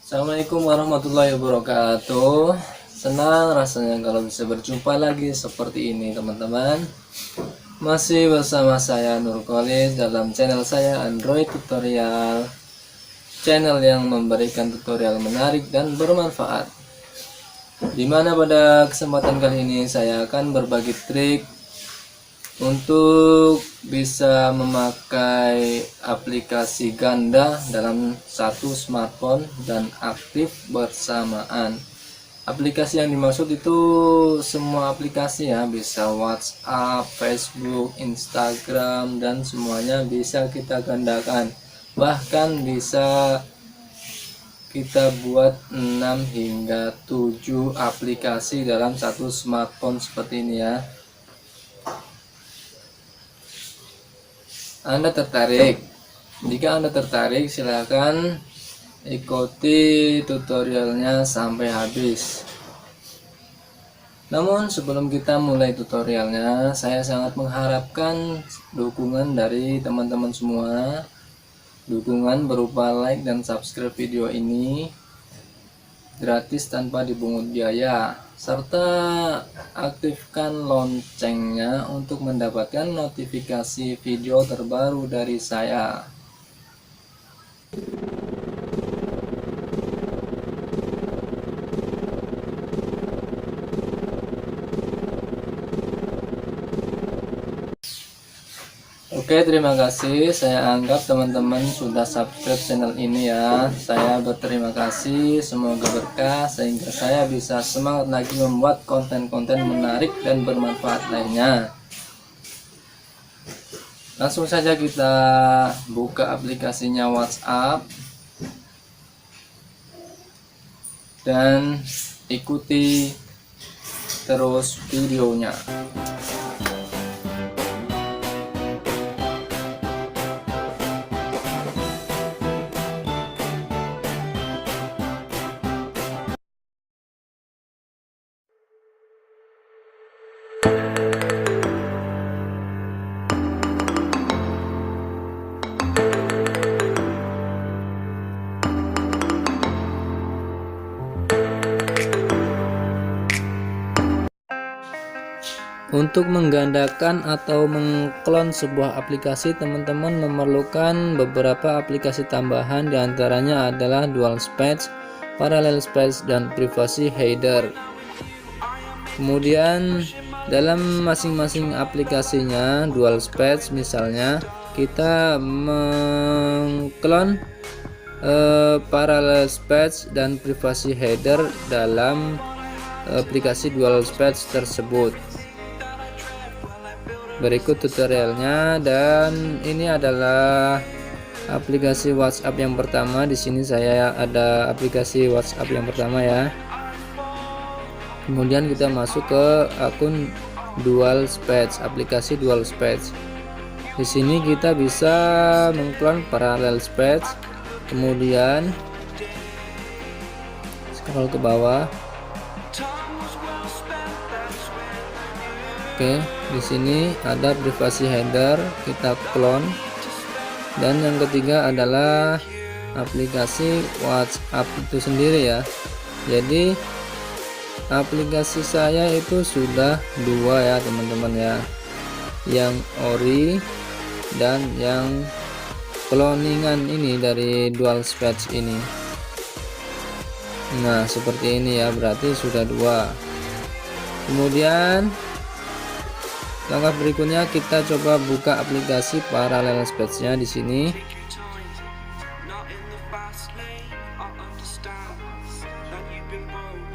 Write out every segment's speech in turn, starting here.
Assalamualaikum warahmatullahi wabarakatuh. Senang rasanya kalau bisa berjumpa lagi seperti ini teman-teman. Masih bersama saya Nur Kholis dalam channel saya Android Tutorial, channel yang memberikan tutorial menarik dan bermanfaat. Dimana pada kesempatan kali ini saya akan berbagi trik untuk bisa memakai aplikasi ganda dalam satu smartphone dan aktif bersamaan. Aplikasi yang dimaksud itu semua aplikasi ya, bisa WhatsApp, Facebook, Instagram, dan semuanya bisa kita gandakan. Bahkan bisa kita buat 6 hingga 7 aplikasi dalam satu smartphone seperti ini ya. Anda tertarik? Jika Anda tertarik, silakan ikuti tutorialnya sampai habis. Namun sebelum kita mulai tutorialnya, saya sangat mengharapkan dukungan dari teman-teman semua. Dukungan berupa like dan subscribe video ini gratis tanpa dipungut biaya, serta aktifkan loncengnya untuk mendapatkan notifikasi video terbaru dari saya. Oke, terima kasih. Saya anggap teman-teman sudah subscribe channel ini ya. Saya berterima kasih, semoga berkah sehingga saya bisa semangat lagi membuat konten-konten menarik dan bermanfaat lainnya. Langsung saja kita buka aplikasinya WhatsApp dan ikuti terus videonya. Untuk menggandakan atau mengklon sebuah aplikasi, teman-teman memerlukan beberapa aplikasi tambahan, diantaranya adalah dual space, parallel space, dan privacy header. Kemudian dalam masing-masing aplikasinya, dual space misalnya, kita mengklon parallel space dan privacy header dalam aplikasi dual space tersebut. Berikut tutorialnya, dan ini adalah aplikasi WhatsApp yang pertama. Di sini saya ada aplikasi WhatsApp yang pertama ya. Kemudian kita masuk ke akun dual space, aplikasi dual space. Di sini kita bisa mengklon parallel space. Kemudian scroll ke bawah. Oke, di sini ada privacy header, kita clone. Dan yang ketiga adalah aplikasi WhatsApp itu sendiri ya. Jadi aplikasi saya itu sudah dua ya teman-teman ya, yang ori dan yang cloningan ini dari dual space ini. Nah seperti ini ya, berarti sudah dua. Kemudian langkah berikutnya kita coba buka aplikasi parallel space-nya di sini.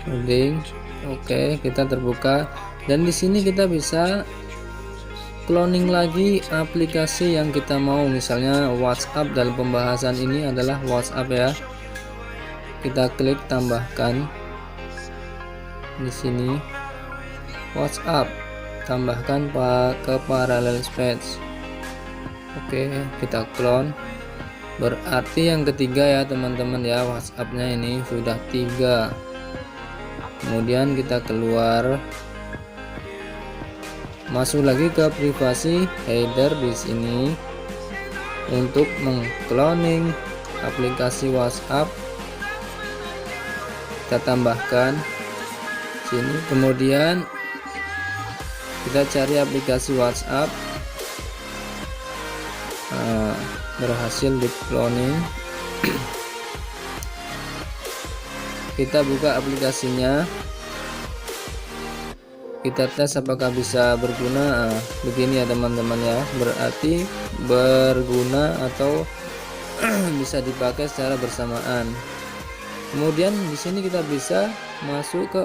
Loading. Oke, kita terbuka, dan di sini kita bisa cloning lagi aplikasi yang kita mau. Misalnya WhatsApp, dalam pembahasan ini adalah WhatsApp ya. Kita klik tambahkan di sini WhatsApp, tambahkan ke parallel space. Oke, kita clone. Berarti yang ketiga ya teman-teman ya, WhatsApp-nya ini sudah 3. Kemudian kita keluar, masuk lagi ke privasi header di sini untuk mengcloning aplikasi WhatsApp kita tambahkan sini. Kemudian kita cari aplikasi WhatsApp. Berhasil di cloning. Kita buka aplikasinya, kita tes apakah bisa berguna. Begini ya teman-teman ya, berarti berguna atau bisa dipakai secara bersamaan. Kemudian di sini kita bisa masuk ke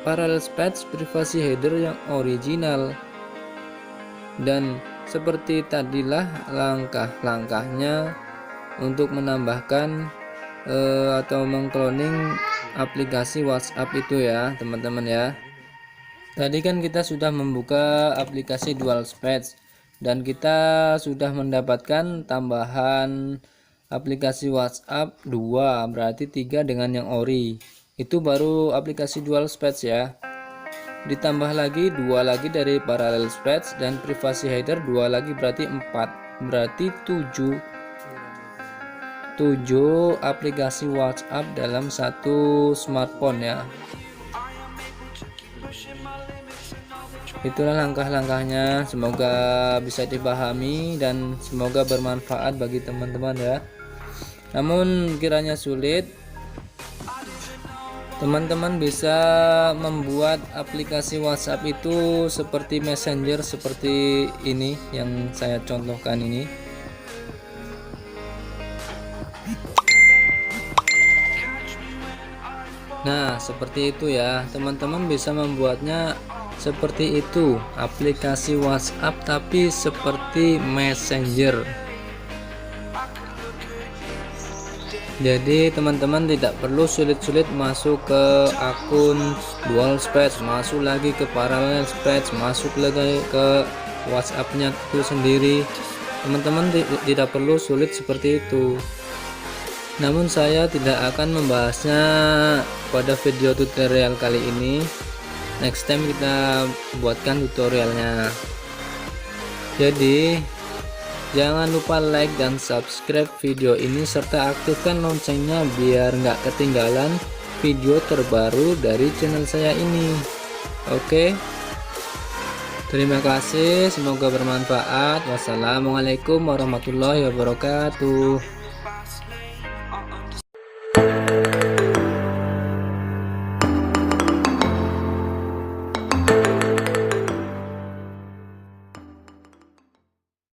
parallel patch privasi header yang original, dan seperti tadilah langkah-langkahnya untuk menambahkan atau mengcloning aplikasi WhatsApp itu ya teman-teman ya. Tadi kan kita sudah membuka aplikasi dual patch dan kita sudah mendapatkan tambahan aplikasi WhatsApp 2, berarti 3 dengan yang ori. Itu baru aplikasi dual patch ya. Ditambah lagi 2 lagi dari parallel patch dan privasi header 2 lagi, berarti 4, berarti 7 aplikasi WhatsApp dalam satu smartphone ya. Itulah langkah-langkahnya, semoga bisa dipahami dan semoga bermanfaat bagi teman-teman ya. Namun kiranya sulit, teman-teman bisa membuat aplikasi WhatsApp itu seperti Messenger, seperti ini yang saya contohkan ini. Nah seperti itu ya, teman-teman bisa membuatnya seperti itu, aplikasi WhatsApp tapi seperti Messenger. Jadi teman-teman tidak perlu sulit-sulit masuk ke akun dual patch, masuk lagi ke parallel patch, masuk lagi ke WhatsAppnya itu sendiri. Teman-teman tidak perlu sulit seperti itu. Namun saya tidak akan membahasnya pada video tutorial kali ini. Next time kita buatkan tutorialnya. Jadi jangan lupa like dan subscribe video ini serta aktifkan loncengnya biar nggak ketinggalan video terbaru dari channel saya ini. Oke, terima kasih, semoga bermanfaat. Wassalamualaikum warahmatullahi wabarakatuh.